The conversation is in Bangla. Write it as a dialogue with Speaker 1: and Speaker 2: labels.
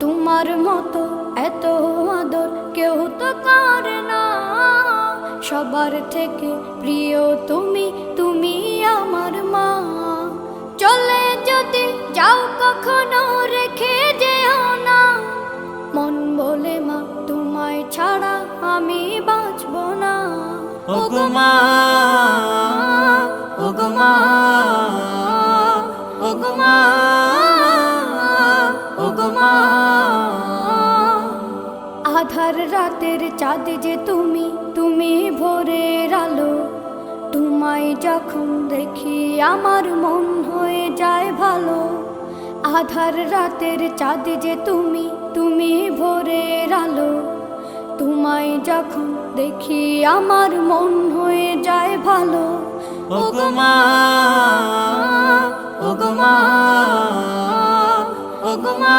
Speaker 1: তোমার মতো এত আদর কেউ তো করে না। সবার থেকে প্রিয় তুমি, তুমি আমার মা। চলে যদি যাও কখনো রেখে যেও না, মন বলে মা তোমায় ছাড়া আমি বাঁচব না।
Speaker 2: ওগো মা, ওগো মা, ওগো মা, ওগো মা।
Speaker 1: আধার রাতের চাঁদ যে তুমি, তুমি ভোরের আলো। তোমায় যখন দেখি আমার মন হয়ে যায় ভালো। আধার রাতের চাঁদ যে তুমি, তুমি ভোরের আলো। তোমায় যখন দেখি আমার মন হয়ে যায় ভালো।
Speaker 2: ওগো মা, ওগো মা, ওগো মা।